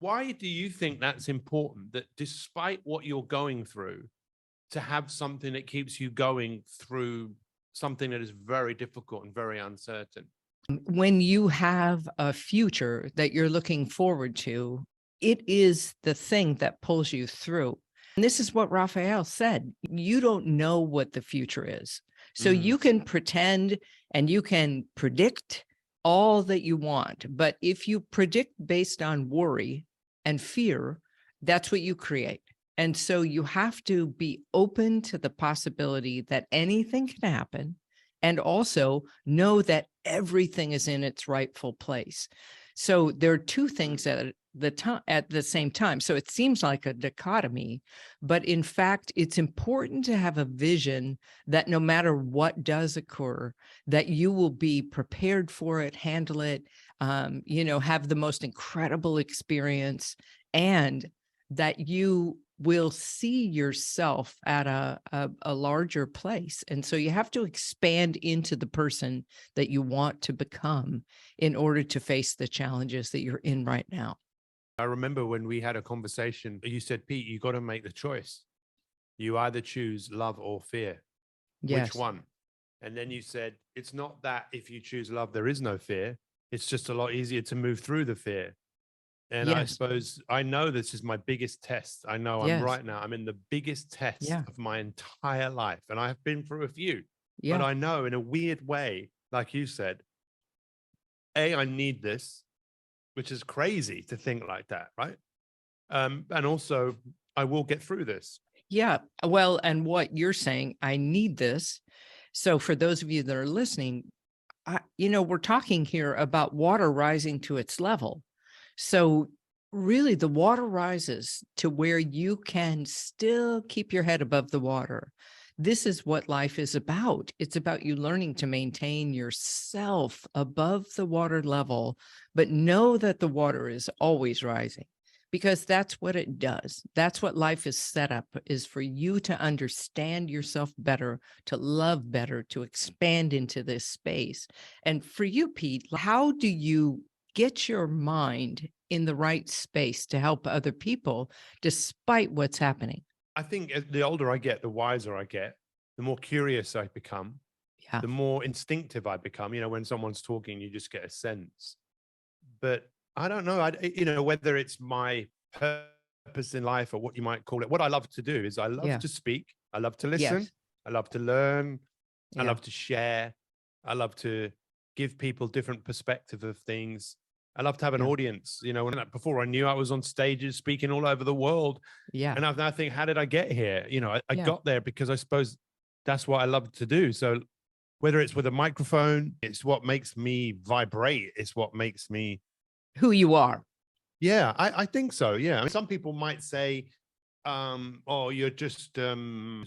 Why do you think that's important, that despite what you're going through, to have something that keeps you going through something that is very difficult and very uncertain? When you have a future that you're looking forward to, it is the thing that pulls you through. And this is what Raphael said. You don't know what the future is. So Mm, you can pretend and you can predict all that you want. But if you predict based on worry and fear, that's what you create. And so you have to be open to the possibility that anything can happen, and also know that everything is in its rightful place. So there are two things at the same time. So it seems like a dichotomy, but in fact, it's important to have a vision that no matter what does occur, that you will be prepared for it, handle it, have the most incredible experience, and that you will see yourself at a larger place. And so you have to expand into the person that you want to become in order to face the challenges that you're in right now. I remember when we had a conversation, you said, Pete, you got to make the choice. You either choose love or fear. Which Yes. one? And then you said, it's not that if you choose love, there is no fear. It's just a lot easier to move through the fear. And I Yes. suppose I know this is my biggest test. I know I'm Yes. right now. I'm in the biggest test Yeah. of my entire life. And I have been through a few, but Yeah. I know in a weird way, like you said, I need this, which is crazy to think like that, right? And also, I will get through this. Yeah. Well, and what you're saying, I need this. So for those of you that are listening, we're talking here about water rising to its level. So really the water rises to where you can still keep your head above the water. This is what life is about. It's about you learning to maintain yourself above the water level, but know that the water is always rising, because that's what it does. That's what life is set up, is for you to understand yourself better, to love better, to expand into this space. And for you, Pete, how do you get your mind in the right space to help other people despite what's happening? I think the older I get, the wiser I get, the more curious I become, Yeah. the more instinctive I become. When someone's talking, you just get a sense. But I don't know, whether it's my purpose in life or what you might call it. What I love to do is I love Yeah. to speak. I love to listen. Yes. I love to learn. I Yeah. love to share. I love to give people different perspective of things. I love to have an Yeah. audience, before I knew I was on stages speaking all over the world. Yeah. And I think, how did I get here? I Yeah. got there because I suppose that's what I love to do. So whether it's with a microphone, it's what makes me vibrate. It's what makes me, Who you are. yeah, I think so. Yeah. I mean, some people might say, oh, you're just a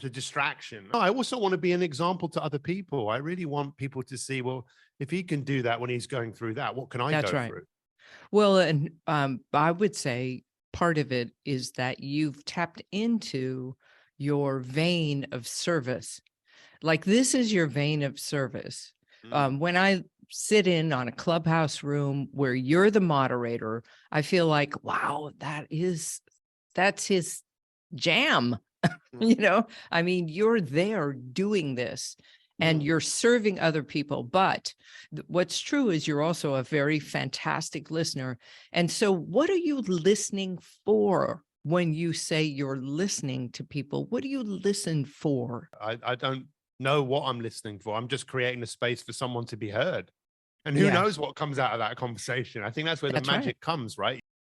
distraction. No, I also want to be an example to other people. I really want people to see, well, if he can do that when he's going through that, what can I That's go right. through? Well, and I would say part of it is that you've tapped into your vein of service. Like, this is your vein of service. Mm. When I sit in on a clubhouse room where you're the moderator, I feel like, wow, that's his jam. I mean, you're there doing this and Mm. you're serving other people. But what's true is you're also a very fantastic listener. And so what are you listening for when you say you're listening to people? What do you listen for? I don't know what I'm listening for. I'm just creating a space for someone to be heard. And who Yes, knows what comes out of that conversation? I think that's where the that's right. magic comes, right?